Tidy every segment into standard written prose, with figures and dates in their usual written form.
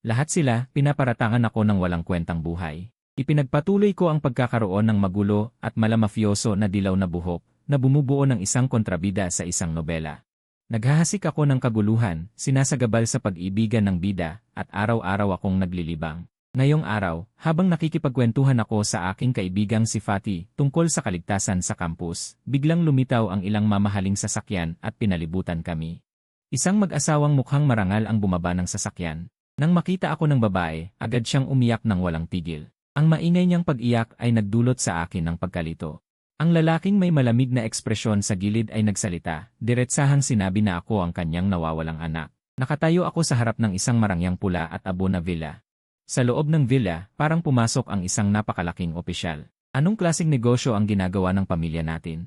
Lahat sila, pinaparatangan ako ng walang kwentang buhay. Ipinagpatuloy ko ang pagkakaroon ng magulo at malamafyoso na dilaw na buhok na bumubuo ng isang kontrabida sa isang nobela. Naghahasik ako ng kaguluhan, sinasagabal sa pag-ibigan ng bida, at araw-araw akong naglilibang. Ngayong araw, habang nakikipagkwentuhan ako sa aking kaibigang si Fatty tungkol sa kaligtasan sa campus, biglang lumitaw ang ilang mamahaling sasakyan at pinalibutan kami. Isang mag-asawang mukhang marangal ang bumaba ng sasakyan. Nang makita ako ng babae, agad siyang umiyak ng walang tigil. Ang maingay niyang pag-iyak ay nagdulot sa akin ng pagkalito. Ang lalaking may malamig na ekspresyon sa gilid ay nagsalita, diretsahang sinabi na ako ang kanyang nawawalang anak. Nakatayo ako sa harap ng isang marangyang pula at abo na villa. Sa loob ng villa, parang pumasok ang isang napakalaking opisyal. Anong klaseng negosyo ang ginagawa ng pamilya natin?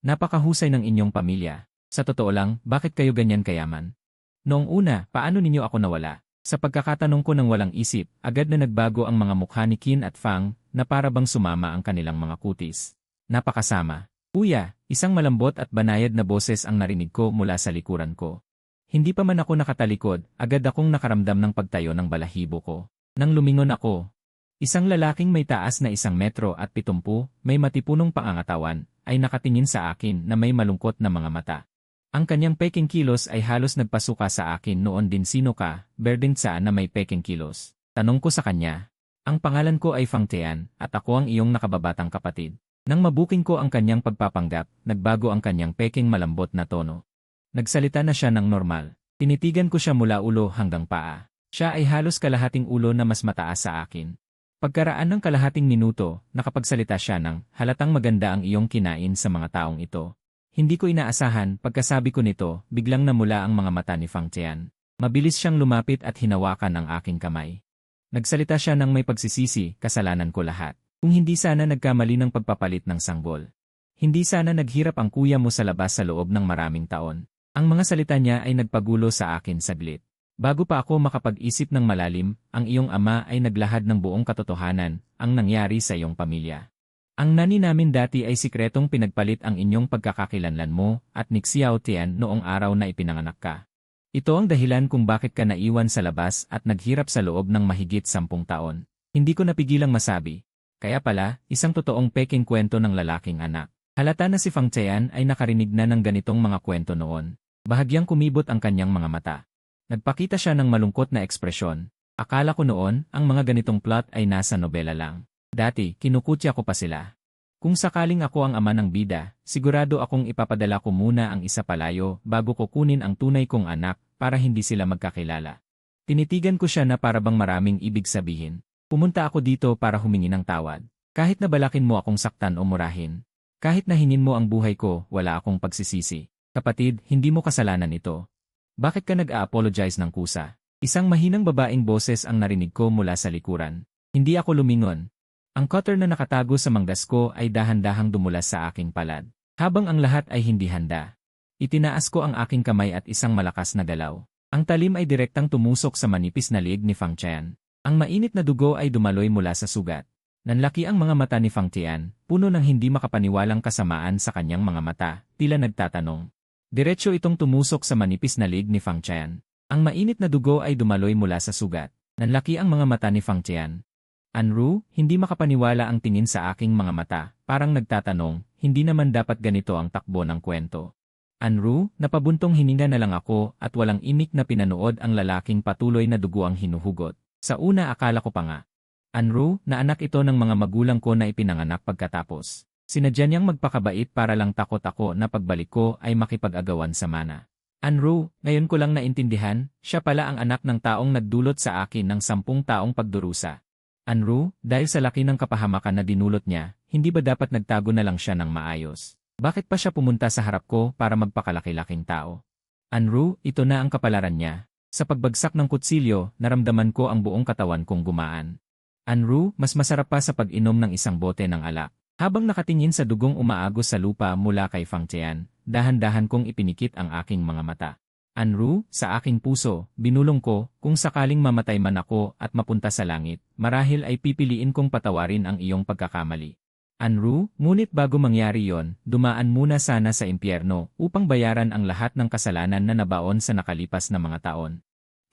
Napakahusay ng inyong pamilya. Sa totoo lang, bakit kayo ganyan kayaman? Noong una, paano ninyo ako nawala? Sa pagkakatanong ko ng walang isip, agad na nagbago ang mga mukha ni Qin at Fang na para bang sumama ang kanilang mga kutis. Napakasama. Uya, isang malambot at banayad na boses ang narinig ko mula sa likuran ko. Hindi pa man ako nakatalikod, agad akong nakaramdam ng pagtayo ng balahibo ko. Nang lumingon ako, isang lalaking may taas na 1 metro at 70, may matipunong pangangatawan, ay nakatingin sa akin na may malungkot na mga mata. Ang kanyang peking kilos ay halos nagpasuka sa akin noon din. Sino ka, Berdin Tsa na may peking kilos? Tanong ko sa kanya. Ang pangalan ko ay Fang Tian at ako ang iyong nakababatang kapatid. Nang mabuking ko ang kanyang pagpapanggap, nagbago ang kanyang peking malambot na tono. Nagsalita na siya ng normal. Tinitigan ko siya mula ulo hanggang paa. Siya ay halos kalahating ulo na mas mataas sa akin. Pagkaraan ng kalahating minuto, nakapagsalita siya ng, halatang maganda ang iyong kinain sa mga taong ito. Hindi ko inaasahan, pagkasabi ko nito, biglang namula ang mga mata ni Fang Tian. Mabilis siyang lumapit at hinawakan ang aking kamay. Nagsalita siya ng may pagsisisi, kasalanan ko lahat. Kung hindi sana nagkamali ng pagpapalit ng sanggol. Hindi sana naghirap ang kuya mo sa labas sa loob ng maraming taon. Ang mga salita niya ay nagpagulo sa akin saglit. Bago pa ako makapag-isip ng malalim, ang iyong ama ay naglahad ng buong katotohanan, ang nangyari sa iyong pamilya. Ang nani namin dati ay sikretong pinagpalit ang inyong pagkakakilanlan mo at ni Xiao Tian noong araw na ipinanganak ka. Ito ang dahilan kung bakit ka naiwan sa labas at naghirap sa loob ng mahigit 10 taon. Hindi ko napigilang masabi. Kaya pala, isang totoong peking kwento ng lalaking anak. Halata na si Fang Tian ay nakarinig na ng ganitong mga kwento noon. Bahagyang kumibot ang kanyang mga mata. Nagpakita siya ng malungkot na ekspresyon. Akala ko noon, ang mga ganitong plot ay nasa nobela lang. Dati, kinukutya ko pa sila. Kung sakaling ako ang ama ng bida, sigurado akong ipapadala ko muna ang isa palayo bago ko kunin ang tunay kong anak para hindi sila magkakilala. Tinitigan ko siya na para bang maraming ibig sabihin. Pumunta ako dito para humingi ng tawad. Kahit na balakin mo akong saktan o murahin. Kahit na hingin mo ang buhay ko, wala akong pagsisisi. Kapatid, hindi mo kasalanan ito. Bakit ka nag-a-apologize ng kusa? Isang mahinang babaeng boses ang narinig ko mula sa likuran. Hindi ako lumingon. Ang cutter na nakatago sa manggas ko ay dahan-dahang dumulas sa aking palad. Habang ang lahat ay hindi handa. Itinaas ko ang aking kamay at isang malakas na galaw. Ang talim ay direktang tumusok sa manipis na liig ni Fang Tian. Ang mainit na dugo ay dumaloy mula sa sugat. Nanlaki ang mga mata ni Fang Tian, puno ng hindi makapaniwalang kasamaan sa kanyang mga mata, tila nagtatanong. Diretso itong tumusok sa manipis na liig ni Fang Tian. Ang mainit na dugo ay dumaloy mula sa sugat. Nanlaki ang mga mata ni Fang Tian. Anru, hindi makapaniwala ang tingin sa aking mga mata, parang nagtatanong, hindi naman dapat ganito ang takbo ng kwento. Anru, napabuntong hininga na lang ako at walang imik na pinanood ang lalaking patuloy na dugo ang hinuhugot. Sa una akala ko pa nga. Anru, na anak ito ng mga magulang ko na ipinanganak pagkatapos. Sinadya niyang magpakabait para lang takot ako na pagbalik ko ay makipag-agawan sa mana. Anru, ngayon ko lang naintindihan, siya pala ang anak ng taong nagdulot sa akin ng 10 taong pagdurusa. Anru, dahil sa laki ng kapahamakan na dinulot niya, hindi ba dapat nagtago na lang siya ng maayos? Bakit pa siya pumunta sa harap ko para magpakalaki-laking tao? Anru, ito na ang kapalaran niya. Sa pagbagsak ng kutsilyo, naramdaman ko ang buong katawan kong gumaan. Anru, mas masarap pa sa pag-inom ng isang bote ng alak. Habang nakatingin sa dugong umaagos sa lupa mula kay Fang Tian, dahan-dahan kong ipinikit ang aking mga mata. Anru, sa aking puso, binulong ko, kung sakaling mamatay man ako at mapunta sa langit, marahil ay pipiliin kong patawarin ang iyong pagkakamali. Anru, ngunit bago mangyari yon, dumaan muna sana sa impyerno upang bayaran ang lahat ng kasalanan na nabaon sa nakalipas na mga taon.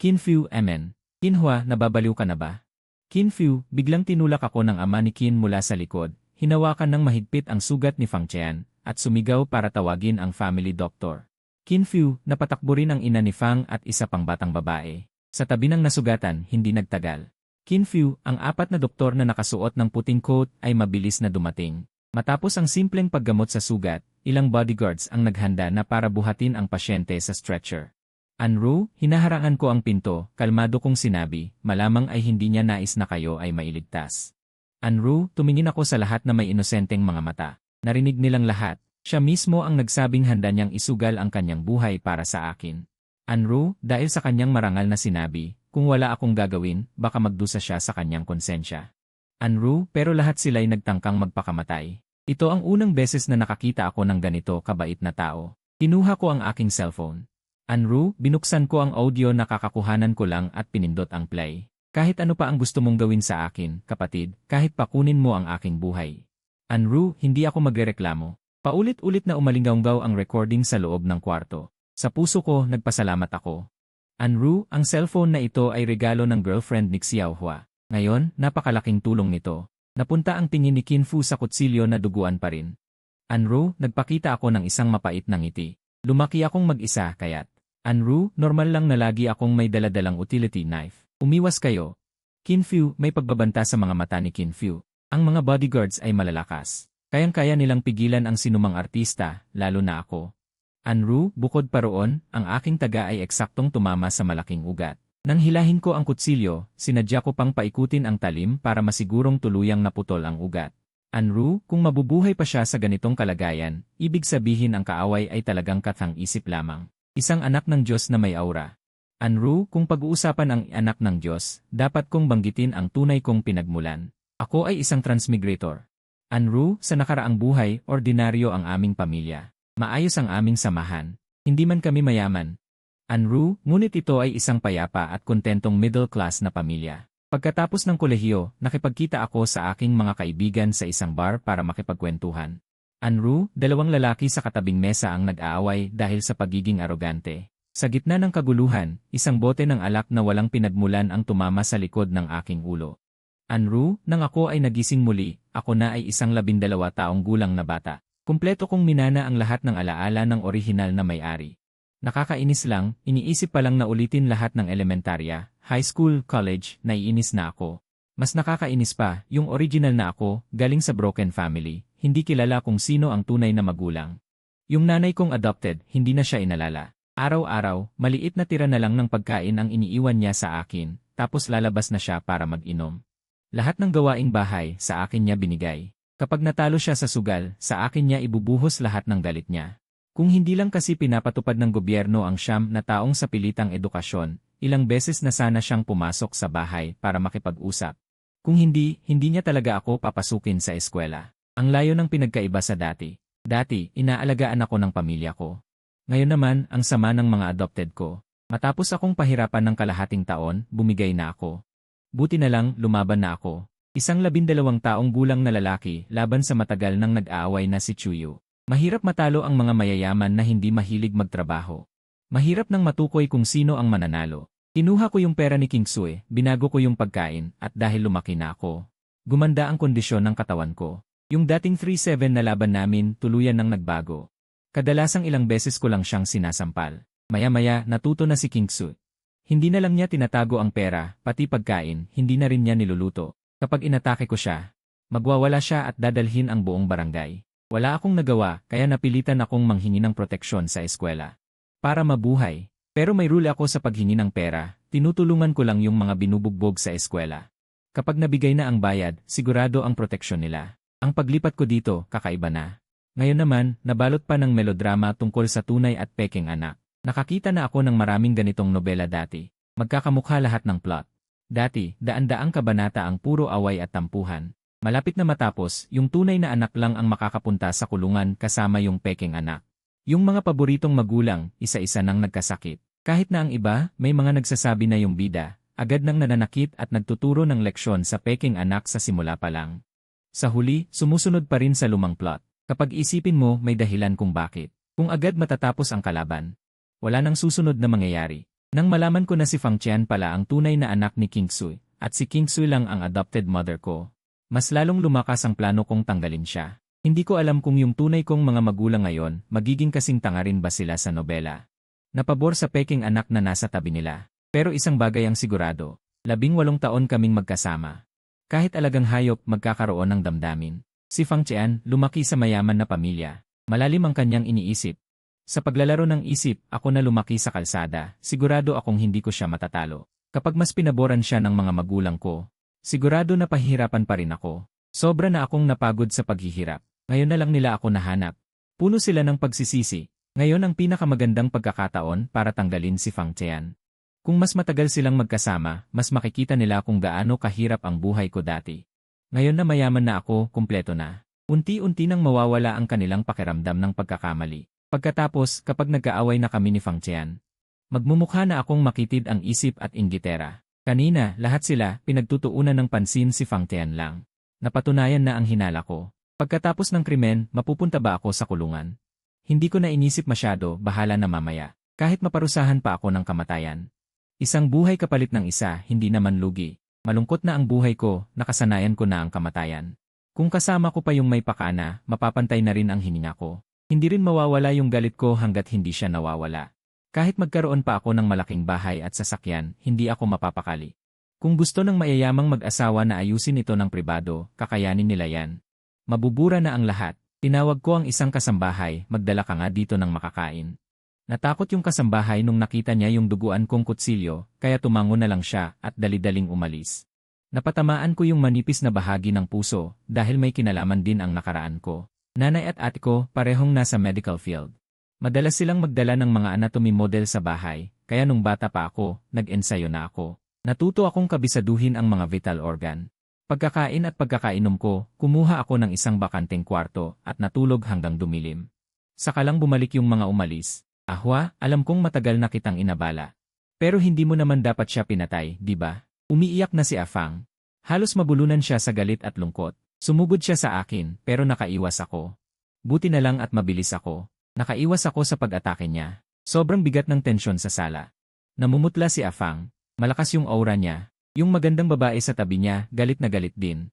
Qin Fu Amen. Kinhua, nababaliw ka na ba? Kinfu, biglang tinulak ako ng ama ni Kin mula sa likod, hinawakan ng mahigpit ang sugat ni Fang Qian, at sumigaw para tawagin ang family doctor. Kinfu, napatakbo rin ang ina ni Fang at isa pang batang babae. Sa tabi ng nasugatan, hindi nagtagal. Kinfu, ang apat na doktor na nakasuot ng puting coat ay mabilis na dumating. Matapos ang simpleng paggamot sa sugat, ilang bodyguards ang naghanda na para buhatin ang pasyente sa stretcher. Anru, hinaharangan ko ang pinto, kalmado kong sinabi, malamang ay hindi niya nais na kayo ay mailigtas. Anru, tumingin ako sa lahat na may inosenteng mga mata. Narinig nilang lahat, siya mismo ang nagsabing handa niyang isugal ang kanyang buhay para sa akin. Anru, dahil sa kanyang marangal na sinabi, kung wala akong gagawin, baka magdusa siya sa kanyang konsensya. Anru, pero lahat sila'y nagtangkang magpakamatay. Ito ang unang beses na nakakita ako ng ganito kabait na tao. Kinuha ko ang aking cellphone. Anru, binuksan ko ang audio na kakakuhanan ko lang at pinindot ang play. Kahit ano pa ang gusto mong gawin sa akin, kapatid, kahit pakunin mo ang aking buhay. Anru, hindi ako magrereklamo. Paulit-ulit na umalinggaw ang recording sa loob ng kwarto. Sa puso ko, nagpasalamat ako. Anru, ang cellphone na ito ay regalo ng girlfriend ni Xiaohua. Ngayon, napakalaking tulong nito. Napunta ang tingin ni Kinfu sa kutsilyo na duguan pa rin. Anru, nagpakita ako ng isang mapait na ngiti. Lumaki akong mag-isa kaya't. Anru, normal lang na lagi akong may daladalang utility knife. Umiwas kayo. Kinfu, may pagbabanta sa mga mata ni Kinfu. Ang mga bodyguards ay malalakas. Kayang-kaya nilang pigilan ang sinumang artista, lalo na ako. Anru, bukod pa roon, ang aking taga ay eksaktong tumama sa malaking ugat. Nang hilahin ko ang kutsilyo, sinadya ko pang paikutin ang talim para masigurong tuluyang naputol ang ugat. Anru, kung mabubuhay pa siya sa ganitong kalagayan, ibig sabihin ang kaaway ay talagang kathang-isip lamang. Isang anak ng Diyos na may aura. Anru, kung pag-uusapan ang anak ng Diyos, dapat kong banggitin ang tunay kong pinagmulan. Ako ay isang transmigrator. Anru, sa nakaraang buhay, ordinaryo ang aming pamilya. Maayos ang aming samahan. Hindi man kami mayaman. Anru, ngunit ito ay isang payapa at kontentong middle class na pamilya. Pagkatapos ng kolehiyo, nakipagkita ako sa aking mga kaibigan sa isang bar para makipagkwentuhan. Anru, dalawang lalaki sa katabing mesa ang nag-aaway dahil sa pagiging arogante. Sa gitna ng kaguluhan, isang bote ng alak na walang pinagmulan ang tumama sa likod ng aking ulo. Anru, nang ako ay nagising muli, ako na ay isang 12 taong gulang na bata. Kumpleto kong minana ang lahat ng alaala ng orihinal na may-ari. Nakakainis lang, iniisip pa lang na ulitin lahat ng elementarya, high school, college, naiinis na ako. Mas nakakainis pa, yung original na ako, galing sa broken family, hindi kilala kung sino ang tunay na magulang. Yung nanay kong adopted, hindi na siya inalala. Araw-araw, maliit na tira na lang ng pagkain ang iniiwan niya sa akin, tapos lalabas na siya para mag-inom. Lahat ng gawaing bahay, sa akin niya binigay. Kapag natalo siya sa sugal, sa akin niya ibubuhos lahat ng galit niya. Kung hindi lang kasi pinapatupad ng gobyerno ang siyam na taong sa pilitang edukasyon, ilang beses na sana siyang pumasok sa bahay para makipag-usap. Kung hindi, hindi niya talaga ako papasukin sa eskwela. Ang layo ng pinagkaiba sa dati. Dati, inaalagaan ako ng pamilya ko. Ngayon naman, ang sama ng mga adopted ko. Matapos akong pahirapan ng kalahating taon, bumigay na ako. Buti na lang, lumaban na ako. Isang 12 taong gulang na lalaki laban sa matagal nang nag-aaway na si Chuyu. Mahirap matalo ang mga mayayaman na hindi mahilig magtrabaho. Mahirap nang matukoy kung sino ang mananalo. Kinuha ko yung pera ni King Sui, binago ko yung pagkain, at dahil lumaki na ako, gumanda ang kondisyon ng katawan ko. Yung dating 3-7 na laban namin, tuluyan nang nagbago. Kadalasang ilang beses ko lang siyang sinasampal. Maya-maya, natuto na si King Sui. Hindi na lang niya tinatago ang pera, pati pagkain, hindi na rin niya niluluto. Kapag inatake ko siya, magwawala siya at dadalhin ang buong barangay. Wala akong nagawa, kaya napilitan akong manghingi ng proteksyon sa eskwela. Para mabuhay. Pero may rule ako sa paghingi ng pera, tinutulungan ko lang yung mga binubugbog sa eskwela. Kapag nabigay na ang bayad, sigurado ang proteksyon nila. Ang paglipat ko dito, kakaiba na. Ngayon naman, nabalot pa ng melodrama tungkol sa tunay at peking anak. Nakakita na ako ng maraming ganitong nobela dati. Magkakamukha lahat ng plot. Dati, daan-daang kabanata ang puro away at tampuhan. Malapit na matapos, yung tunay na anak lang ang makakapunta sa kulungan kasama yung peking anak. Yung mga paboritong magulang, isa-isa nang nagkasakit. Kahit na ang iba, may mga nagsasabi na yung bida, agad nang nananakit at nagtuturo ng leksyon sa peking anak sa simula pa lang. Sa huli, sumusunod pa rin sa lumang plot. Kapag isipin mo, may dahilan kung bakit. Kung agad matatapos ang kalaban, wala nang susunod na mangyayari. Nang malaman ko na si Fang Qian pala ang tunay na anak ni King Sui, at si King Sui lang ang adopted mother ko, mas lalong lumakas ang plano kong tanggalin siya. Hindi ko alam kung yung tunay kong mga magulang ngayon, magiging kasing tanga rin ba sila sa nobela. Napabor sa peking anak na nasa tabi nila. Pero isang bagay ang sigurado, 18 taon kaming magkasama. Kahit alagang hayop magkakaroon ng damdamin. Si Fang Qian, lumaki sa mayaman na pamilya. Malalim ang kanyang iniisip. Sa paglalaro ng isip, ako na lumaki sa kalsada, sigurado akong hindi ko siya matatalo. Kapag mas pinaboran siya ng mga magulang ko, sigurado na pahihirapan pa rin ako. Sobra na akong napagod sa paghihirap. Ngayon na lang nila ako nahanap. Puno sila ng pagsisisi. Ngayon ang pinakamagandang pagkakataon para tanggalin si Fang Qian. Kung mas matagal silang magkasama, mas makikita nila kung gaano kahirap ang buhay ko dati. Ngayon na mayaman na ako, kumpleto na. Unti-unti nang mawawala ang kanilang pakiramdam ng pagkakamali. Pagkatapos, kapag nagkaaway na kami ni Fang Qian, magmumukha na akong makitid ang isip at inggitera. Kanina, lahat sila, pinagtutuunan ng pansin si Fang Qian lang. Napatunayan na ang hinala ko. Pagkatapos ng krimen, mapupunta ba ako sa kulungan? Hindi ko na inisip masyado, bahala na mamaya. Kahit maparusahan pa ako ng kamatayan. Isang buhay kapalit ng isa, hindi naman lugi. Malungkot na ang buhay ko, nakasanayan ko na ang kamatayan. Kung kasama ko pa yung may pakana, mapapantay na rin ang hininga ko. Hindi rin mawawala yung galit ko hanggat hindi siya nawawala. Kahit magkaroon pa ako ng malaking bahay at sasakyan, hindi ako mapapakali. Kung gusto ng mayayamang mag-asawa na ayusin ito ng pribado, kakayanin nila yan. Mabubura na ang lahat. Tinawag ko ang isang kasambahay, magdala ka nga dito ng makakain. Natakot yung kasambahay nung nakita niya yung duguan kong kutsilyo, kaya tumango na lang siya at dali-daling umalis. Napatamaan ko yung manipis na bahagi ng puso dahil may kinalaman din ang nakaraan ko. Nanay at ate ko parehong nasa medical field. Madalas silang magdala ng mga anatomy model sa bahay, kaya nung bata pa ako, nag-ensayo na ako. Natuto akong kabisaduhin ang mga vital organ. Pagkakain at pagkakainom ko, kumuha ako ng isang bakanteng kwarto at natulog hanggang dumilim. Saka lang bumalik yung mga umalis. Ahwa, alam kong matagal na kitang inabala. Pero hindi mo naman dapat siya pinatay, di ba? Umiiyak na si Afang. Halos mabulunan siya sa galit at lungkot. Sumugod siya sa akin, pero nakaiwas ako. Buti na lang at mabilis ako. Nakaiwas ako sa pag-atake niya. Sobrang bigat ng tensyon sa sala. Namumutla si Afang. Malakas yung aura niya. Yung magandang babae sa tabi niya, galit na galit din.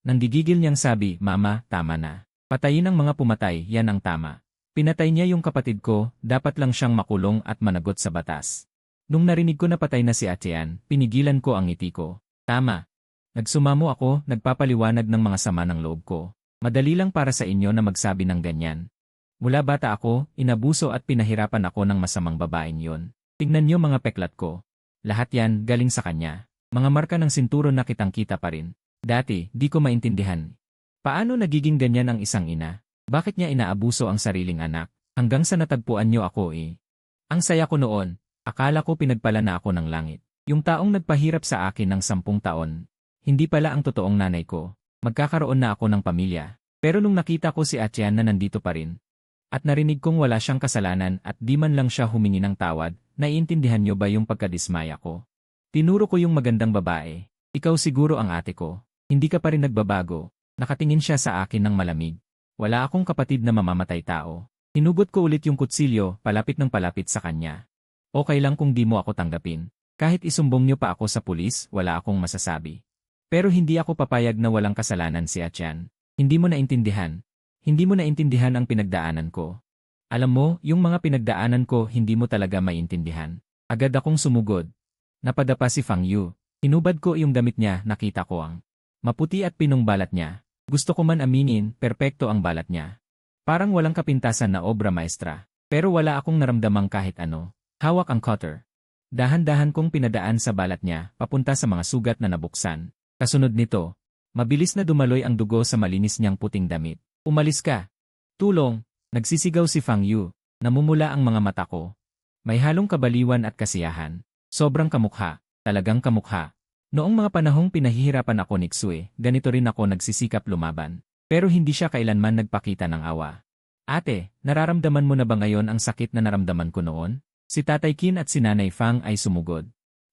Nanggigigil niyang sabi, Mama, tama na. Patayin ang mga pumatay, yan ang tama. Pinatay niya yung kapatid ko, dapat lang siyang makulong at managot sa batas. Nung narinig ko na patay na si Atian, pinigilan ko ang ngiti ko. Tama. Nagsumamo ako, nagpapaliwanag ng mga sama ng loob ko. Madali lang para sa inyo na magsabi ng ganyan. Mula bata ako, inabuso at pinahirapan ako ng masamang babaeng yon. Tignan niyo mga peklat ko. Lahat yan, galing sa kanya. Mga marka ng sinturon na kitang-kita pa rin. Dati, di ko maintindihan. Paano nagiging ganyan ang isang ina? Bakit niya inaabuso ang sariling anak? Hanggang sa natagpuan niyo ako eh. Ang saya ko noon, akala ko pinagpala na ako ng langit. Yung taong nagpahirap sa akin ng 10 taon. Hindi pala ang totoong nanay ko. Magkakaroon na ako ng pamilya. Pero nung nakita ko si Atian na nandito pa rin, at narinig kong wala siyang kasalanan at di man lang siya humingi ng tawad, naiintindihan niyo ba yung pagkadismaya ko? Tinuro ko yung magandang babae. Ikaw siguro ang ate ko. Hindi ka pa rin nagbabago. Nakatingin siya sa akin ng malamig. Wala akong kapatid na mamamatay tao. Hinugot ko ulit yung kutsilyo, palapit ng palapit sa kanya. Okay lang kung di mo ako tanggapin. Kahit isumbong niyo pa ako sa pulis, wala akong masasabi. Pero hindi ako papayag na walang kasalanan si Atian. Hindi mo naintindihan. Hindi mo naintindihan ang pinagdaanan ko. Alam mo, yung mga pinagdaanan ko hindi mo talaga maintindihan. Agad akong sumugod. Napadapa si Fang Yu. Hinubad ko yung damit niya, nakita ko ang maputi at pinong balat niya. Gusto ko man aminin, perpekto ang balat niya. Parang walang kapintasan na obra maestra. Pero wala akong naramdamang kahit ano. Hawak ang cutter. Dahan-dahan kong pinadaan sa balat niya, papunta sa mga sugat na nabuksan. Kasunod nito, mabilis na dumaloy ang dugo sa malinis niyang puting damit. Umalis ka. Tulong. Nagsisigaw si Fang Yu. Namumula ang mga mata ko. May halong kabaliwan at kasiyahan. Sobrang kamukha. Talagang kamukha. Noong mga panahong pinahihirapan ako ni Xue, ganito rin ako nagsisikap lumaban. Pero hindi siya kailanman nagpakita ng awa. Ate, nararamdaman mo na ba ngayon ang sakit na naramdaman ko noon? Si Tatay Qin at si Nanay Fang ay sumugod.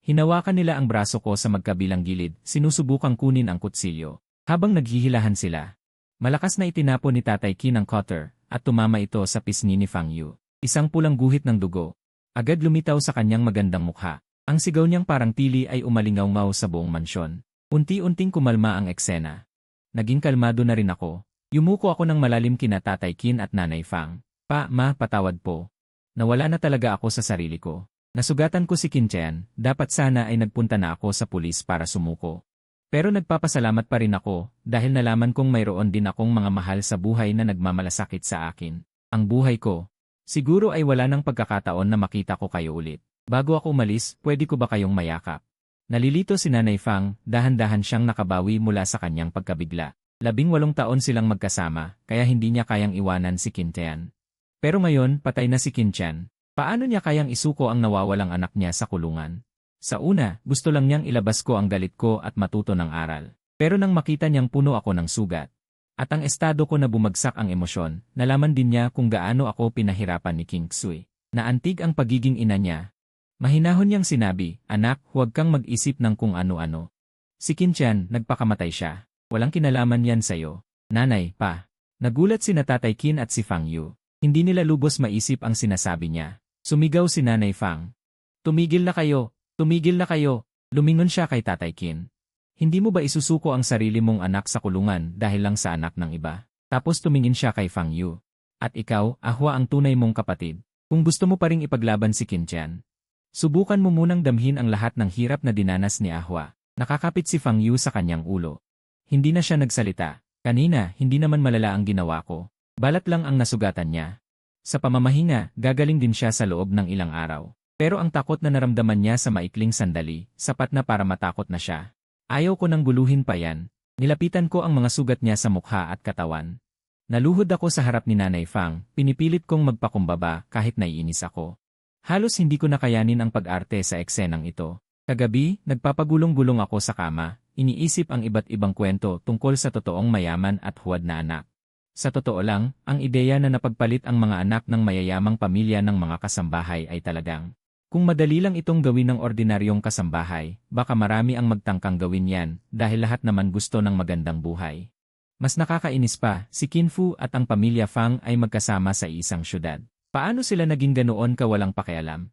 Hinawakan nila ang braso ko sa magkabilang gilid, sinusubukang kunin ang kutsilyo. Habang naghihilahan sila, malakas na itinapon ni Tatay Qin ang cutter, at tumama ito sa pisngi ni Fang Yu. Isang pulang guhit ng dugo. Agad lumitaw sa kanyang magandang mukha. Ang sigaw niyang parang tili ay umalingaw-ngaw sa buong mansyon. Unti-unting kumalma ang eksena. Naging kalmado na rin ako. Yumuko ako ng malalim kina Tatay Kin at Nanay Fang. Pa, ma, patawad po. Nawala na talaga ako sa sarili ko. Nasugatan ko si Qin Chen, dapat sana ay nagpunta na ako sa pulis para sumuko. Pero nagpapasalamat pa rin ako dahil nalaman kong mayroon din akong mga mahal sa buhay na nagmamalasakit sa akin. Ang buhay ko. Siguro ay wala ng pagkakataon na makita ko kayo ulit. Bago ako umalis, pwede ko ba kayong mayakap? Nalilito si Nanay Fang, dahan-dahan siyang nakabawi mula sa kanyang pagkabigla. 18 taon silang magkasama, kaya hindi niya kayang iwanan si Qin Chen. Pero ngayon, patay na si Qin Chen. Paano niya kayang isuko ang nawawalang anak niya sa kulungan? Sa una, gusto lang niyang ilabas ko ang galit ko at matuto ng aral. Pero nang makita niyang puno ako ng sugat, at ang estado ko na bumagsak ang emosyon, nalaman din niya kung gaano ako pinahirapan ni King Xui. Naantig ang pagiging ina niya. Mahinahon niyang sinabi, anak, huwag kang mag-isip ng kung ano-ano. Si Qin Chen, nagpakamatay siya. Walang kinalaman yan sa'yo. Nanay, pa. Nagulat si Tatay Kin at si Fang Yu. Hindi nila lubos maisip ang sinasabi niya. Sumigaw si Nanay Fang. Tumigil na kayo! Tumigil na kayo! Lumingon siya kay Tatay Kin. Hindi mo ba isusuko ang sarili mong anak sa kulungan dahil lang sa anak ng iba? Tapos tumingin siya kay Fang Yu. At ikaw, Ahwa ang tunay mong kapatid. Kung gusto mo pa ring ipaglaban si Qin Chen, subukan mo munang damhin ang lahat ng hirap na dinanas ni Ahwa. Nakakapit si Fang Yu sa kanyang ulo. Hindi na siya nagsalita. Kanina, hindi naman malala ang ginawa ko. Balat lang ang nasugatan niya. Sa pamamahinga, gagaling din siya sa loob ng ilang araw. Pero ang takot na naramdaman niya sa maikling sandali, sapat na para matakot na siya. Ayaw ko nang guluhin pa yan. Nilapitan ko ang mga sugat niya sa mukha at katawan. Naluhod ako sa harap ni Nanay Fang, pinipilit kong magpakumbaba kahit naiinis ako. Halos hindi ko nakayanin ang pag-arte sa eksenang ito. Kagabi, nagpapagulong-gulong ako sa kama, iniisip ang iba't ibang kwento tungkol sa totoong mayaman at huwad na anak. Sa totoo lang, ang ideya na napagpalit ang mga anak ng mayayamang pamilya ng mga kasambahay ay talagang. Kung madali lang itong gawin ng ordinaryong kasambahay, baka marami ang magtangkang gawin yan dahil lahat naman gusto ng magandang buhay. Mas nakakainis pa, si Qin Fu at ang pamilya Fang ay magkasama sa isang syudad. Paano sila naging ganoon kawalang pakialam?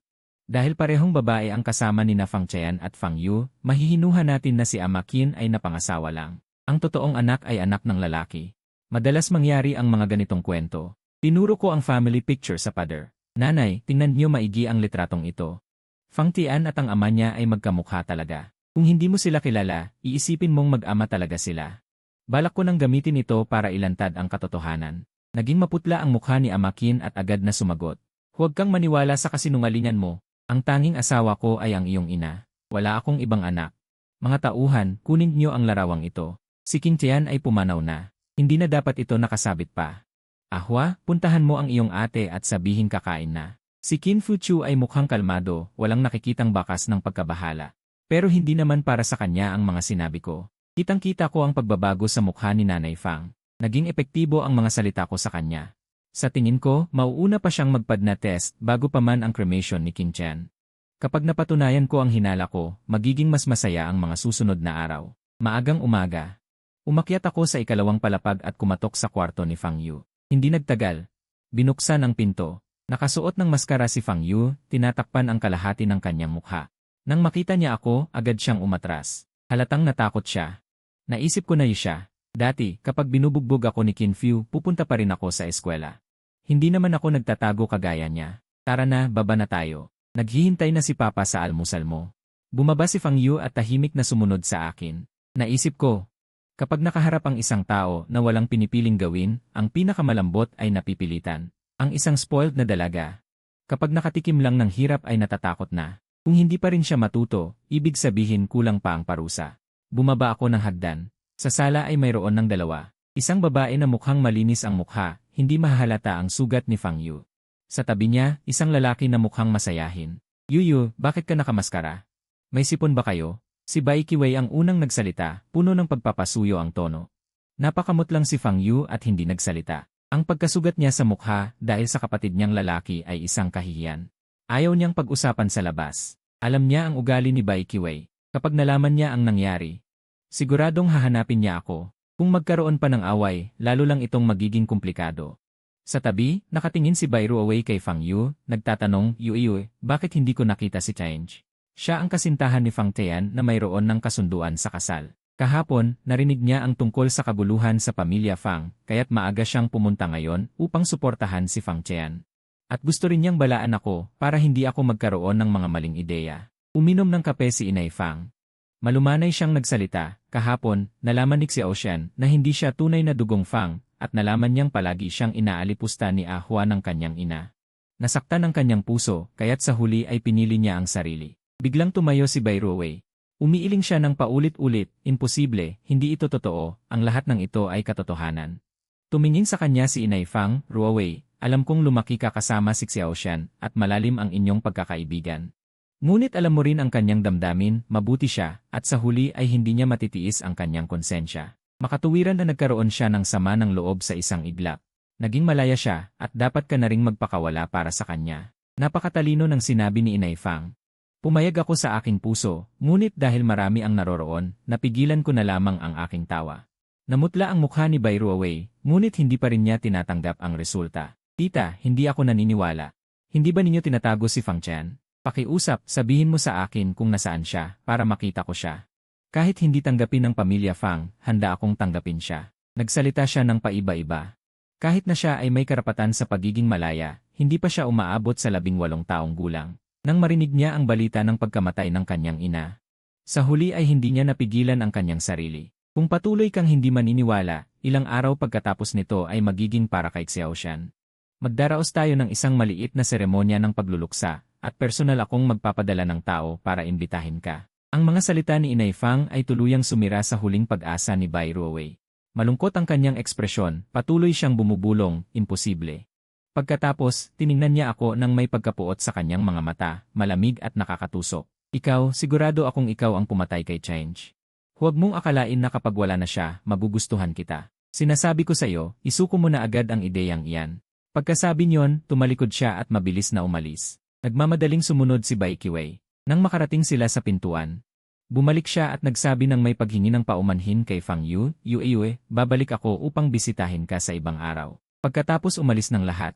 Dahil parehong babae ang kasama ni na Fang Chen at Fang Yu, mahihinuhan natin na si Ama Qin ay napangasawa lang. Ang totoong anak ay anak ng lalaki. Madalas mangyari ang mga ganitong kwento. Tinuro ko ang family picture sa pader. Nanay, tingnan niyo maigi ang litratong ito. Fang Tian at ang ama niya ay magkamukha talaga. Kung hindi mo sila kilala, iisipin mong mag-ama talaga sila. Balak ko nang gamitin ito para ilantad ang katotohanan. Naging maputla ang mukha ni Ama Qin at agad na sumagot. Huwag kang maniwala sa kasinungalingan mo. Ang tanging asawa ko ay ang iyong ina. Wala akong ibang anak. Mga tauhan, kunin niyo ang larawang ito. Si King Tian ay pumanaw na. Hindi na dapat ito nakasabit pa. Ahwa, puntahan mo ang iyong ate at sabihin kakain na. Si Qin Fu Chu ay mukhang kalmado, walang nakikitang bakas ng pagkabahala. Pero hindi naman para sa kanya ang mga sinabi ko. Kitang-kita ko ang pagbabago sa mukha ni Nanay Fang. Naging epektibo ang mga salita ko sa kanya. Sa tingin ko, mauuna pa siyang magpadna test bago pa man ang cremation ni Qin Chen. Kapag napatunayan ko ang hinala ko, magiging mas masaya ang mga susunod na araw. Maagang umaga. Umakyat ako sa ikalawang palapag at kumatok sa kwarto ni Fang Yu. Hindi nagtagal. Binuksan ang pinto. Nakasuot ng maskara si Fang Yu, tinatakpan ang kalahati ng kanyang mukha. Nang makita niya ako, agad siyang umatras. Halatang natakot siya. Naisip ko na siya. Dati, kapag binubugbog ako ni Qin Fu, pupunta pa rin ako sa eskwela. Hindi naman ako nagtatago kagaya niya. Tara na, baba na tayo. Naghihintay na si Papa sa almusal mo. Bumaba si Fang Yu at tahimik na sumunod sa akin. Naisip ko, kapag nakaharap ang isang tao na walang pinipiling gawin, ang pinakamalambot ay napipilitan. Ang isang spoiled na dalaga. Kapag nakatikim lang ng hirap ay natatakot na. Kung hindi pa rin siya matuto, ibig sabihin kulang pa ang parusa. Bumaba ako ng hagdan. Sa sala ay mayroon ng dalawa. Isang babae na mukhang malinis ang mukha, hindi mahahalata ang sugat ni Fang Yu. Sa tabi niya, isang lalaki na mukhang masayahin. Yuyu, bakit ka nakamaskara? May sipon ba kayo? Si Bai Qiwei ang unang nagsalita, puno ng pagpapasuyo ang tono. Napakamot lang si Fang Yu at hindi nagsalita. Ang pagkasugat niya sa mukha dahil sa kapatid niyang lalaki ay isang kahihiyan. Ayaw niyang pag-usapan sa labas. Alam niya ang ugali ni Bai Qiwei. Kapag nalaman niya ang nangyari, siguradong hahanapin niya ako. Kung magkaroon pa ng away, lalo lang itong magiging komplikado. Sa tabi, nakatingin si Bai Ruowei kay Fang Yu, nagtatanong, Yu, bakit hindi ko nakita si Change? Siya ang kasintahan ni Fang Tian na mayroon ng kasunduan sa kasal. Kahapon, narinig niya ang tungkol sa kabuluhan sa pamilya Fang, kaya't maaga siyang pumunta ngayon upang suportahan si Fang Tian. At gusto rin niyang balaan ako para hindi ako magkaroon ng mga maling ideya. Uminom ng kape si Inay Fang. Malumanay siyang nagsalita. Kahapon, nalaman ni Xiaoshan na hindi siya tunay na dugong Fang, at nalaman niyang palagi siyang inaalipusta ni Ahua ng kanyang ina. Nasaktan ang kanyang puso, kaya't sa huli ay pinili niya ang sarili. Biglang tumayo si Bai Ruowei. Umiiling siya ng paulit-ulit, imposible, hindi ito totoo, ang lahat ng ito ay katotohanan. Tumingin sa kanya si Inay Fang, Ruowei, alam kong lumaki ka kasama si Xiaoshan at malalim ang inyong pagkakaibigan. Ngunit alam mo rin ang kanyang damdamin, mabuti siya, at sa huli ay hindi niya matitiis ang kanyang konsensya. Makatuwiran na nagkaroon siya ng sama ng loob sa isang iglap. Naging malaya siya, at dapat ka na ring magpakawala para sa kanya. Napakatalino ng sinabi ni Inay Fang. Pumayag ako sa aking puso, ngunit dahil marami ang naroroon, napigilan ko na lamang ang aking tawa. Namutla ang mukha ni Bai Ruowei, ngunit hindi pa rin niya tinatanggap ang resulta. Tita, hindi ako naniniwala. Hindi ba ninyo tinatago si Fang Tian? Pakiusap, sabihin mo sa akin kung nasaan siya, para makita ko siya. Kahit hindi tanggapin ng pamilya Fang, handa akong tanggapin siya. Nagsalita siya ng paiba-iba. Kahit na siya ay may karapatan sa pagiging malaya, hindi pa siya umaabot sa 18 taong gulang. Nang marinig niya ang balita ng pagkamatay ng kanyang ina. Sa huli ay hindi niya napigilan ang kanyang sarili. Kung patuloy kang hindi maniniwala, ilang araw pagkatapos nito ay magiging para kay Xiaoshan. Magdaraos tayo ng isang maliit na seremonya ng pagluluksa, at personal akong magpapadala ng tao para imbitahin ka. Ang mga salita ni Inay Fang ay tuluyang sumira sa huling pag-asa ni Bai Ruowei. Malungkot ang kanyang ekspresyon, patuloy siyang bumubulong, imposible. Pagkatapos, tiningnan niya ako nang may pagkapuot sa kanyang mga mata, malamig at nakakatusok. Ikaw, sigurado akong ikaw ang pumatay kay Change. Huwag mong akalain na kapag wala na siya, magugustuhan kita. Sinasabi ko sa iyo, isuko mo na agad ang ideyang iyan. Pagkasabi niyon, tumalikod siya at mabilis na umalis. Nagmamadaling sumunod si Bai Qiwei. Nang makarating sila sa pintuan, bumalik siya at nagsabi ng may paghingi ng paumanhin kay Fang Yu, Yue, babalik ako upang bisitahin ka sa ibang araw. Pagkatapos umalis ng lahat,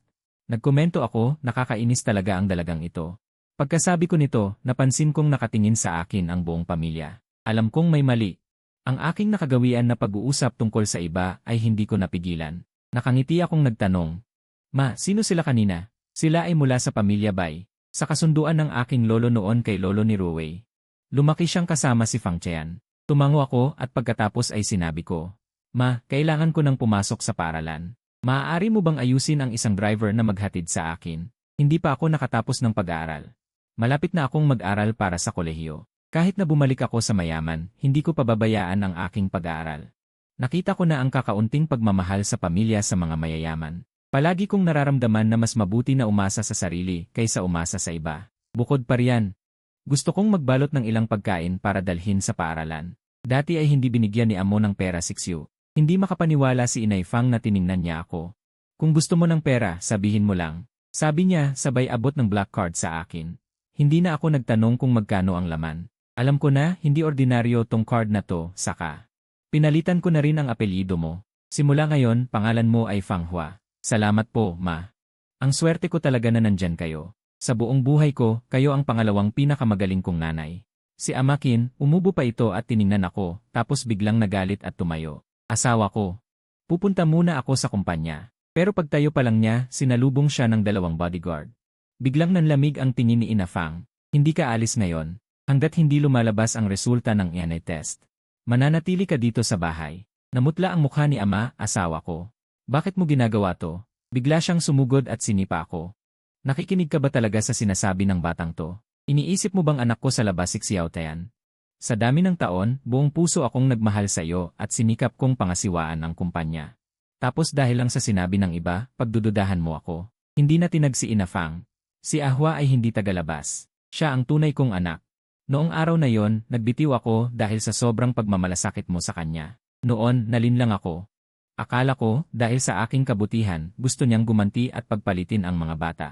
nagkomento ako, nakakainis talaga ang dalagang ito. Pagkasabi ko nito, napansin kong nakatingin sa akin ang buong pamilya. Alam kong may mali. Ang aking nakagawian na pag-uusap tungkol sa iba ay hindi ko napigilan. Nakangiti akong nagtanong, Ma, sino sila kanina? Sila ay mula sa pamilya Bai. Sa kasunduan ng aking lolo noon kay lolo ni Ruowei. Lumaki siyang kasama si Fang Tian. Tumango ako at pagkatapos ay sinabi ko, Ma, kailangan ko nang pumasok sa paaralan. Maaari mo bang ayusin ang isang driver na maghatid sa akin? Hindi pa ako nakatapos ng pag-aaral. Malapit na akong mag-aral para sa kolehiyo. Kahit na bumalik ako sa mayaman, hindi ko pababayaan ang aking pag-aaral. Nakita ko na ang kakaunting pagmamahal sa pamilya sa mga mayayaman. Palagi kong nararamdaman na mas mabuti na umasa sa sarili kaysa umasa sa iba. Bukod pa riyan, gusto kong magbalot ng ilang pagkain para dalhin sa paaralan. Dati ay hindi binigyan ni Amo ng pera si Xiu. Hindi makapaniwala si Inay Fang na tiningnan niya ako. Kung gusto mo ng pera, sabihin mo lang. Sabi niya, sabay abot ng black card sa akin. Hindi na ako nagtanong kung magkano ang laman. Alam ko na, hindi ordinaryo tong card na to, saka. Pinalitan ko na rin ang apelyido mo. Simula ngayon, pangalan mo ay Fang Hua. Salamat po, Ma. Ang swerte ko talaga na nandyan kayo. Sa buong buhay ko, kayo ang pangalawang pinakamagaling kong nanay. Si Amakin, umubo pa ito at tiningnan ako, tapos biglang nagalit at tumayo. Asawa ko. Pupunta muna ako sa kumpanya. Pero pagtayo pa lang niya, sinalubong siya ng 2 bodyguard. Biglang nanlamig ang tingin ni Ina Fang. Hindi ka alis ngayon, hanggat hindi lumalabas ang resulta ng DNA test. Mananatili ka dito sa bahay. Namutla ang mukha ni Ama, asawa ko. Bakit mo ginagawa to? Bigla siyang sumugod at sinipa ako. Nakikinig ka ba talaga sa sinasabi ng batang to? Iniisip mo bang anak ko sa labas si Xiao Tian? Sa dami ng taon, buong puso akong nagmahal sa iyo at sinikap kong pangasiwaan ang kumpanya. Tapos dahil lang sa sinabi ng iba, pagdududahan mo ako. Hindi na tinag si Ina Fang. Si Ahua ay hindi tagalabas. Siya ang tunay kong anak. Noong araw na yon, nagbitiw ako dahil sa sobrang pagmamalasakit mo sa kanya. Noon, nalinlang ako. Akala ko, dahil sa aking kabutihan, gusto niyang gumanti at pagpalitin ang mga bata.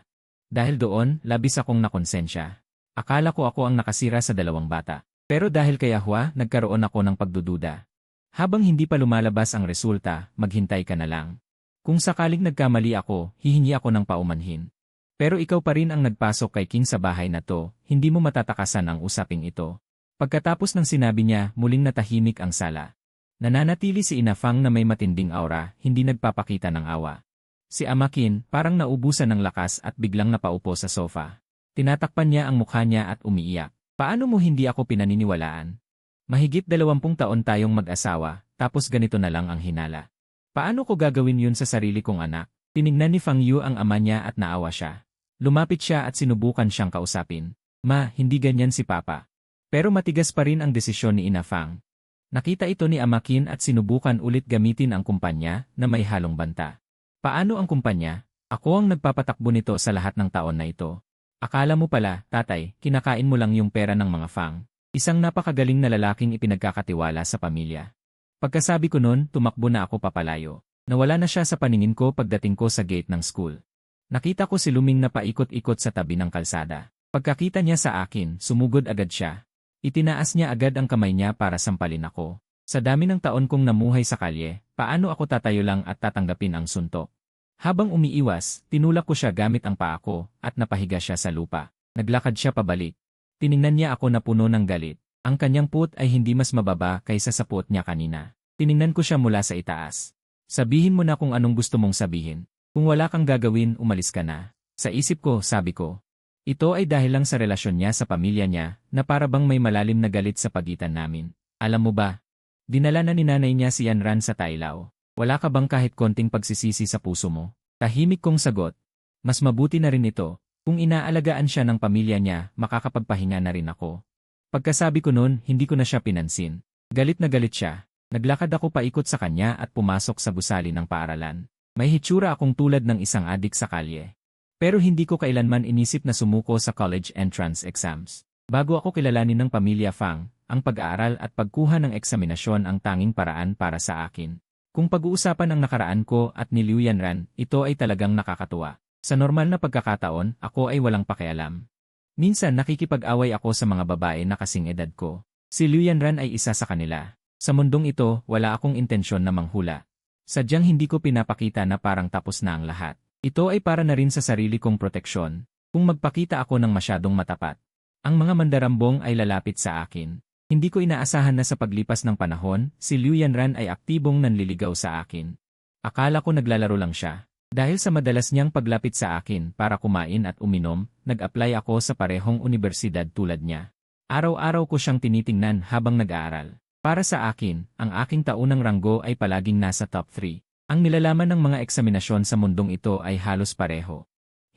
Dahil doon, labis akong nakonsensya. Akala ko ako ang nakasira sa 2 bata. Pero dahil kay Ahua, nagkaroon ako ng pagdududa. Habang hindi pa lumalabas ang resulta, maghintay ka na lang. Kung sakaling nagkamali ako, hihingi ako ng paumanhin. Pero ikaw pa rin ang nagpasok kay King sa bahay na to, hindi mo matatakasan ang usaping ito. Pagkatapos ng sinabi niya, muling natahimik ang sala. Nananatili si Ina Fang na may matinding aura, hindi nagpapakita ng awa. Si Ama Qin, parang naubusan ng lakas at biglang napaupo sa sofa. Tinatakpan niya ang mukha niya at umiiyak. Paano mo hindi ako pinaniniwalaan? Mahigit 20 taon tayong mag-asawa, tapos ganito na lang ang hinala. Paano ko gagawin yun sa sarili kong anak? Tinignan ni Fang Yu ang ama niya at naawa siya. Lumapit siya at sinubukan siyang kausapin. Ma, hindi ganyan si Papa. Pero matigas pa rin ang desisyon ni Ina Fang. Nakita ito ni Ama Qin at sinubukan ulit gamitin ang kumpanya na may halong banta. Paano ang kumpanya? Ako ang nagpapatakbo nito sa lahat ng taon na ito. Akala mo pala, tatay, kinakain mo lang yung pera ng mga Fang. Isang napakagaling na lalaking ipinagkakatiwala sa pamilya. Pagkasabi ko nun, tumakbo na ako papalayo. Nawala na siya sa paningin ko pagdating ko sa gate ng school. Nakita ko si Luming na paikot-ikot sa tabi ng kalsada. Pagkakita niya sa akin, sumugod agad siya. Itinaas niya agad ang kamay niya para sampalin ako. Sa dami ng taon kong namuhay sa kalye, paano ako tatayo lang at tatanggapin ang suntok? Habang umiiwas, tinulak ko siya gamit ang paa ko at napahiga siya sa lupa. Naglakad siya pabalik. Tiningnan niya ako na puno ng galit. Ang kanyang puot ay hindi mas mababa kaysa sa puot niya kanina. Tiningnan ko siya mula sa itaas. Sabihin mo na kung anong gusto mong sabihin. Kung wala kang gagawin, umalis ka na. Sa isip ko, sabi ko. Ito ay dahil lang sa relasyon niya sa pamilya niya na para bang may malalim na galit sa pagitan namin. Alam mo ba? Dinala na ni nanay niya si Yanran sa Tailao. Wala ka bang kahit konting pagsisisi sa puso mo? Tahimik kong sagot. Mas mabuti na rin ito. Kung inaalagaan siya ng pamilya niya, makakapagpahinga na rin ako. Pagkasabi ko nun, hindi ko na siya pinansin. Galit na galit siya. Naglakad ako paikot sa kanya at pumasok sa gusali ng paaralan. May hitsura akong tulad ng isang adik sa kalye. Pero hindi ko kailanman inisip na sumuko sa college entrance exams. Bago ako kilalanin ng pamilya Fang, ang pag-aaral at pagkuha ng eksaminasyon ang tanging paraan para sa akin. Kung pag-uusapan ang nakaraan ko at ni Liu Yanran, ito ay talagang nakakatuwa. Sa normal na pagkakataon, ako ay walang pakialam. Minsan nakikipag-away ako sa mga babae na kasing edad ko. Si Liu Yanran ay isa sa kanila. Sa mundong ito, wala akong intensyon na manghula. Sadyang hindi ko pinapakita na parang tapos na ang lahat. Ito ay para na rin sa sarili kong proteksyon. Kung magpakita ako ng masyadong matapat, ang mga mandarambong ay lalapit sa akin. Hindi ko inaasahan na sa paglipas ng panahon, si Liu Yanran ay aktibong nanliligaw sa akin. Akala ko naglalaro lang siya. Dahil sa madalas niyang paglapit sa akin para kumain at uminom, nag-apply ako sa parehong universidad tulad niya. Araw-araw ko siyang tinitingnan habang nag-aaral. Para sa akin, ang aking taunang ranggo ay palaging nasa top 3. Ang nilalaman ng mga eksaminasyon sa mundong ito ay halos pareho.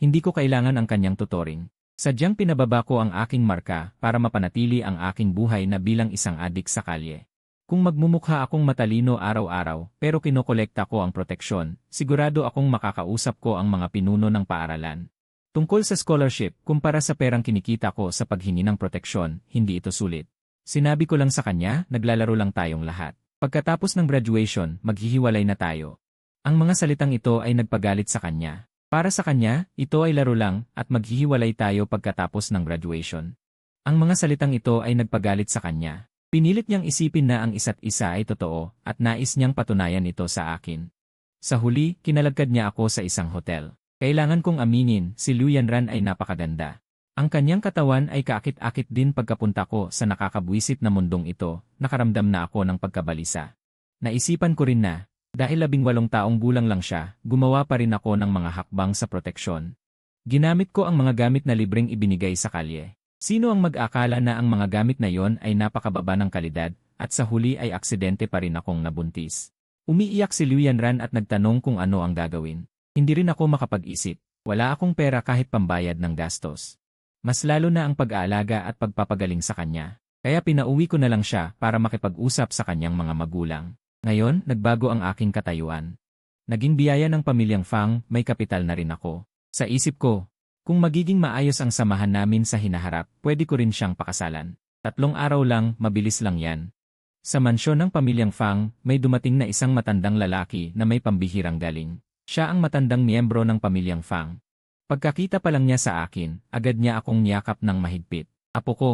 Hindi ko kailangan ang kanyang tutoring. Sadyang pinababa ko ang aking marka para mapanatili ang aking buhay na bilang isang adik sa kalye. Kung magmumukha akong matalino araw-araw pero kinokolekta ko ang proteksyon, sigurado akong makakausap ko ang mga pinuno ng paaralan. Tungkol sa scholarship, kumpara sa perang kinikita ko sa paghingi ng proteksyon, hindi ito sulit. Sinabi ko lang sa kanya, naglalaro lang tayong lahat. Pagkatapos ng graduation, maghihiwalay na tayo. Ang mga salitang ito ay nagpagalit sa kanya. Para sa kanya, ito ay laro lang at maghihiwalay tayo pagkatapos ng graduation. Ang mga salitang ito ay nagpagalit sa kanya. Pinilit niyang isipin na ang isa't isa ay totoo at nais niyang patunayan ito sa akin. Sa huli, kinalagkad niya ako sa isang hotel. Kailangan kong aminin, si Liu Yanran ay napakaganda. Ang kanyang katawan ay kaakit-akit din pagkapunta ko sa nakakabwisit na mundong ito, nakaramdam na ako ng pagkabalisa. Naisipan ko rin na, dahil 18 taong gulang lang siya, gumawa pa rin ako ng mga hakbang sa proteksyon. Ginamit ko ang mga gamit na libreng ibinigay sa kalye. Sino ang mag-akala na ang mga gamit na yon ay napakababa ng kalidad, at sa huli ay aksidente pa rin akong nabuntis. Umiiyak si Liu Yanran at nagtanong kung ano ang gagawin. Hindi rin ako makapag-isip. Wala akong pera kahit pambayad ng gastos. Mas lalo na ang pag-aalaga at pagpapagaling sa kanya. Kaya pinauwi ko na lang siya para makipag-usap sa kanyang mga magulang. Ngayon, nagbago ang aking katayuan. Naging biyaya ng pamilyang Fang, may kapital na rin ako. Sa isip ko, kung magiging maayos ang samahan namin sa hinaharap, pwede ko rin siyang pakasalan. 3 araw lang, mabilis lang yan. Sa mansyon ng pamilyang Fang, may dumating na isang matandang lalaki na may pambihirang galing. Siya ang matandang miyembro ng pamilyang Fang. Pagkakita pa lang niya sa akin, agad niya akong niyakap ng mahigpit. Apo ko,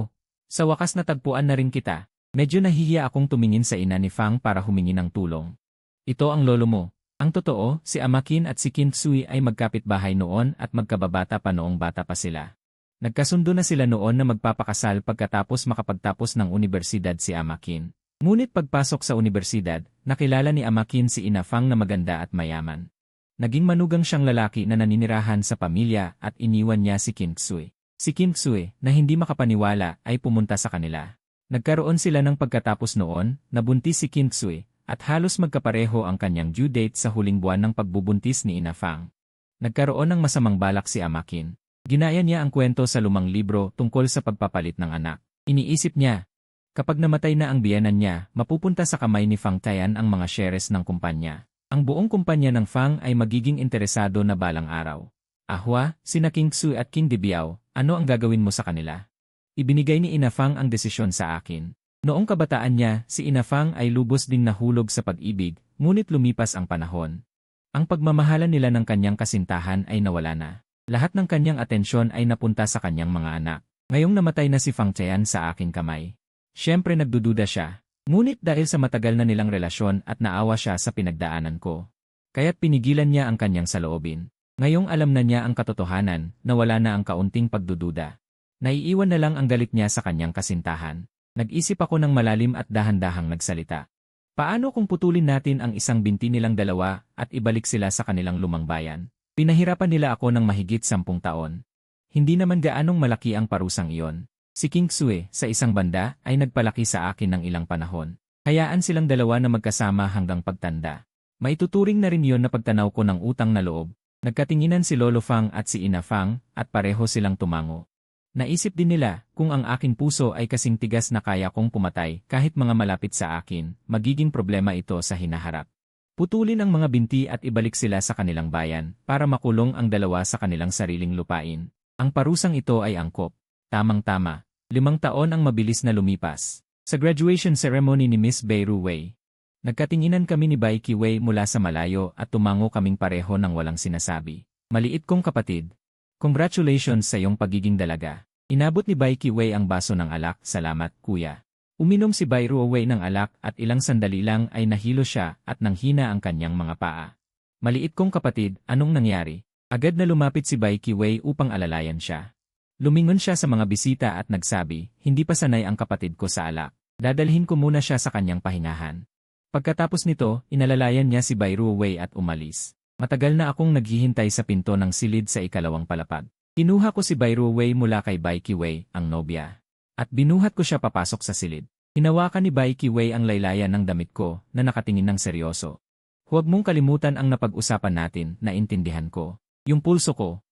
sa wakas natagpuan na rin kita. Medyo nahihiya akong tumingin sa ina ni Fang para humingi ng tulong. Ito ang lolo mo. Ang totoo, si Amakin at si Kim Sui ay magkapitbahay noon at magkababata pa noong bata pa sila. Nagkasundo na sila noon na magpapakasal pagkatapos makapagtapos ng unibersidad si Amakin. Ngunit pagpasok sa unibersidad, nakilala ni Amakin si Ina Fang na maganda at mayaman. Naging manugang siyang lalaki na naninirahan sa pamilya at iniwan niya si Kim Sui. Si Kim Sui, na hindi makapaniwala, ay pumunta sa kanila. Nagkaroon sila ng pagkatapos noon, nabuntis si Kim Sui, at halos magkapareho ang kanyang due date sa huling buwan ng pagbubuntis ni Ina Fang. Nagkaroon ng masamang balak si Amakin. Ginaya niya ang kwento sa lumang libro tungkol sa pagpapalit ng anak. Iniisip niya, kapag namatay na ang biyenan niya, mapupunta sa kamay ni Fang Tian ang mga shares ng kumpanya. Ang buong kumpanya ng Fang ay magiging interesado na balang araw. Ahwa, sina King Sui at King Debiao, ano ang gagawin mo sa kanila? Ibinigay ni Ina Fang ang desisyon sa akin. Noong kabataan niya, si Ina Fang ay lubos ding nahulog sa pag-ibig, ngunit lumipas ang panahon. Ang pagmamahalan nila ng kanyang kasintahan ay nawala na. Lahat ng kanyang atensyon ay napunta sa kanyang mga anak. Ngayong namatay na si Fang Tian sa aking kamay. Siyempre nagdududa siya. Ngunit dahil sa matagal na nilang relasyon at naawa siya sa pinagdaanan ko, kaya't pinigilan niya ang kanyang saloobin. Ngayong alam na niya ang katotohanan, nawala na ang kaunting pagdududa. Naiiwan na lang ang galit niya sa kanyang kasintahan. Nag-isip ako ng malalim at dahan-dahang nagsalita. Paano kung putulin natin ang isang binti nilang dalawa at ibalik sila sa kanilang lumang bayan? Pinahirapan nila ako ng mahigit 10 taon. Hindi naman gaanong malaki ang parusang iyon. Si King Sui, sa isang banda, ay nagpalaki sa akin ng ilang panahon. Hayaan silang dalawa na magkasama hanggang pagtanda. Maituturing na rin iyon na pagtanaw ko ng utang na loob. Nagkatinginan si Lolo Fang at si Ina Fang at pareho silang tumango. Naisip din nila, kung ang aking puso ay kasing tigas na kaya kong pumatay kahit mga malapit sa akin, magiging problema ito sa hinaharap. Putulin ang mga binti at ibalik sila sa kanilang bayan para makulong ang dalawa sa kanilang sariling lupain. Ang parusang ito ay angkop. Tamang-tama, 5 taon ang mabilis na lumipas. Sa graduation ceremony ni Miss Beiru Wei, nagkatinginan kami ni Bai Wei mula sa malayo at tumango kaming pareho ng walang sinasabi. Maliit kong kapatid. Congratulations sa iyong pagiging dalaga. Inabot ni Bai Wei ang baso ng alak, salamat, kuya. Uminom si Bai Wei ng alak at ilang sandali lang ay nahilo siya at nanghina ang kanyang mga paa. Maliit kong kapatid, anong nangyari? Agad na lumapit si Bai Wei upang alalayan siya. Lumingon siya sa mga bisita at nagsabi, hindi pa sanay ang kapatid ko sa alak. Dadalhin ko muna siya sa kanyang pahingahan. Pagkatapos nito, inalalayan niya si Bai Wei at umalis. Matagal na akong naghihintay sa pinto ng silid sa ikalawang palapag. Kinuha ko si Bai Wei mula kay Bai Wei, ang nobya. At binuhat ko siya papasok sa silid. Hinawakan ni Bai Wei ang laylayan ng damit ko na nakatingin ng seryoso. Huwag mong kalimutan ang napag-usapan natin, naintindihan ko. Yung pulso ko.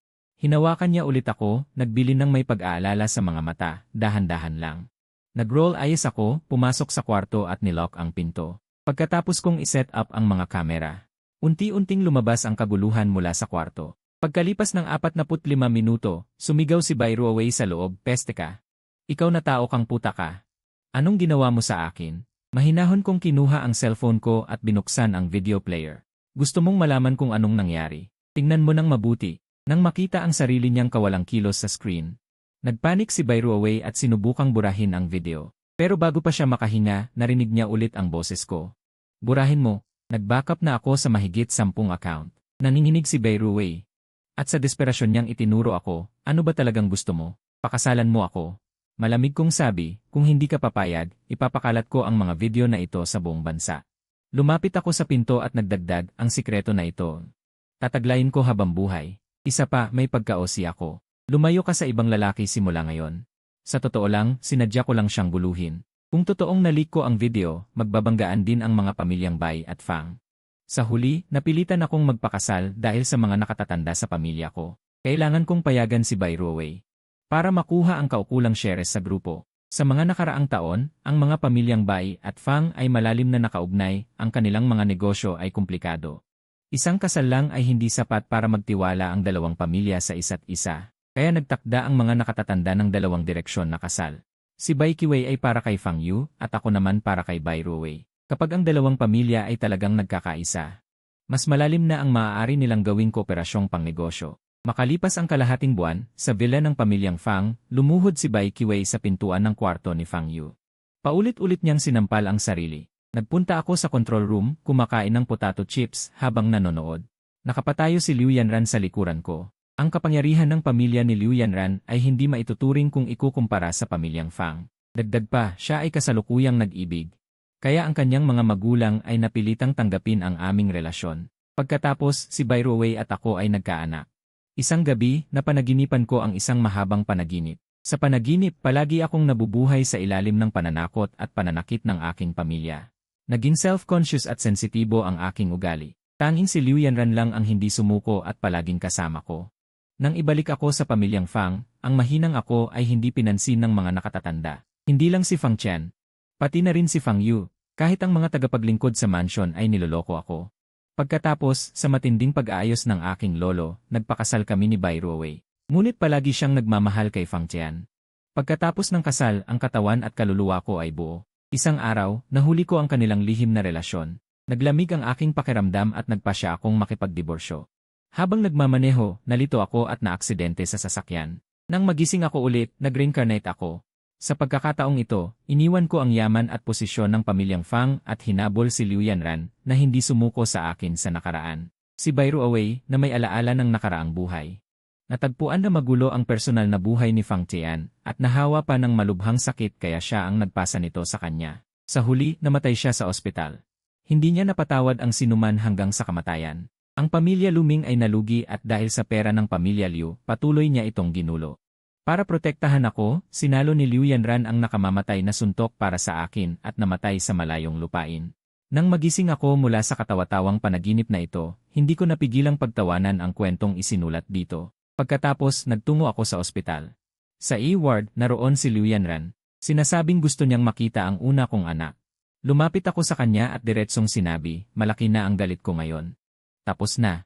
Hinawakan niya ulit ako, nagbili ng may pag-aalala sa mga mata, dahan-dahan lang. Nag-roll eyes ako, pumasok sa kwarto at nilock ang pinto. Pagkatapos kong iset up ang mga kamera, unti-unting lumabas ang kaguluhan mula sa kwarto. Pagkalipas ng 45 minuto, sumigaw si Bai Wei sa loob, peste ka. Ikaw na tao kang puta ka. Anong ginawa mo sa akin? Mahinahon kong kinuha ang cellphone ko at binuksan ang video player. Gusto mong malaman kung anong nangyari? Tingnan mo nang mabuti. Nang makita ang sarili niyang kawalang kilos sa screen, nagpanik si Bai Wei at sinubukang burahin ang video. Pero bago pa siya makahinga, narinig niya ulit ang boses ko. Burahin mo. Nag-backup na ako sa mahigit 10 account. Nanginginig si Bai Wei. At sa desperasyon niyang itinuro ako, ano ba talagang gusto mo? Pakasalan mo ako. Malamig kong sabi, kung hindi ka papayag, ipapakalat ko ang mga video na ito sa buong bansa. Lumapit ako sa pinto at nagdagdag, ang sikreto na ito. Tataglayin ko habang buhay. Isa pa, may pagkaosi ako. Lumayo ka sa ibang lalaki simula ngayon. Sa totoo lang, sinadya ko lang siyang guluhin. Kung totoong nalik ko ang video, magbabanggaan din ang mga pamilyang Bai at Fang. Sa huli, napilitan akong magpakasal dahil sa mga nakatatanda sa pamilya ko. Kailangan kong payagan si Bai Wei para makuha ang kaukulang shares sa grupo. Sa mga nakaraang taon, ang mga pamilyang Bai at Fang ay malalim na nakaugnay, ang kanilang mga negosyo ay komplikado. Isang kasal lang ay hindi sapat para magtiwala ang dalawang pamilya sa isa't isa, kaya nagtakda ang mga nakatatanda ng dalawang direksyon na kasal. Si Bai Wei ay para kay Fang Yu at ako naman para kay Bai Wei. Kapag ang dalawang pamilya ay talagang nagkakaisa, mas malalim na ang maaari nilang gawing kooperasyong pangnegosyo. Makalipas ang kalahating buwan, sa villa ng pamilyang Fang, lumuhod si Bai Wei sa pintuan ng kwarto ni Fang Yu. Paulit-ulit niyang sinampal ang sarili. Nagpunta ako sa control room, kumakain ng potato chips habang nanonood. Nakapatayo si Liu Yanran sa likuran ko. Ang kapangyarihan ng pamilya ni Liu Yanran ay hindi maituturing kung ikukumpara sa pamilyang Fang. Dagdag pa, siya ay kasalukuyang nag-ibig. Kaya ang kanyang mga magulang ay napilitang tanggapin ang aming relasyon. Pagkatapos, si Bai Ruowei at ako ay nagkaanak. Isang gabi, napanaginipan ko ang isang mahabang panaginip. Sa panaginip, palagi akong nabubuhay sa ilalim ng pananakot at pananakit ng aking pamilya. Naging self-conscious at sensitibo ang aking ugali. Tanging si Liu Yanran lang ang hindi sumuko at palaging kasama ko. Nang ibalik ako sa pamilyang Fang, ang mahinang ako ay hindi pinansin ng mga nakatatanda. Hindi lang si Fang Qian, pati na rin si Fang Yu, kahit ang mga tagapaglingkod sa mansion ay niloloko ako. Pagkatapos, sa matinding pag-aayos ng aking lolo, nagpakasal kami ni Bai Ruowei. Ngunit palagi siyang nagmamahal kay Fang Qian. Pagkatapos ng kasal, ang katawan at kaluluwa ko ay buo. Isang araw, nahuli ko ang kanilang lihim na relasyon. Naglamig ang aking pakiramdam at nagpasya akong makipagdiborsyo. Habang nagmamaneho, nalito ako at naaksidente sa sasakyan. Nang magising ako ulit, nag-reincarnate ako. Sa pagkakataong ito, iniwan ko ang yaman at posisyon ng pamilyang Fang at hinabol si Liu Yanran na hindi sumuko sa akin sa nakaraan. Si Bai Ruowei na may alaala ng nakaraang buhay. Natagpuan na magulo ang personal na buhay ni Fang Qian at nahawa pa ng malubhang sakit kaya siya ang nagpasa nito sa kanya. Sa huli, namatay siya sa ospital. Hindi niya napatawad ang sinuman hanggang sa kamatayan. Ang pamilya Luming ay nalugi at dahil sa pera ng pamilya Liu, patuloy niya itong ginulo. Para protektahan ako, sinalo ni Liu Yanran ang nakamamatay na suntok para sa akin at namatay sa malayong lupain. Nang magising ako mula sa katawa-tawang panaginip na ito, hindi ko napigilang pagtawanan ang kwentong isinulat dito. Pagkatapos, nagtungo ako sa ospital. Sa E-ward, naroon si Liu Yanran. Sinasabing gusto niyang makita ang una kong anak. Lumapit ako sa kanya at diretsong sinabi, malaki na ang galit ko ngayon. Tapos na.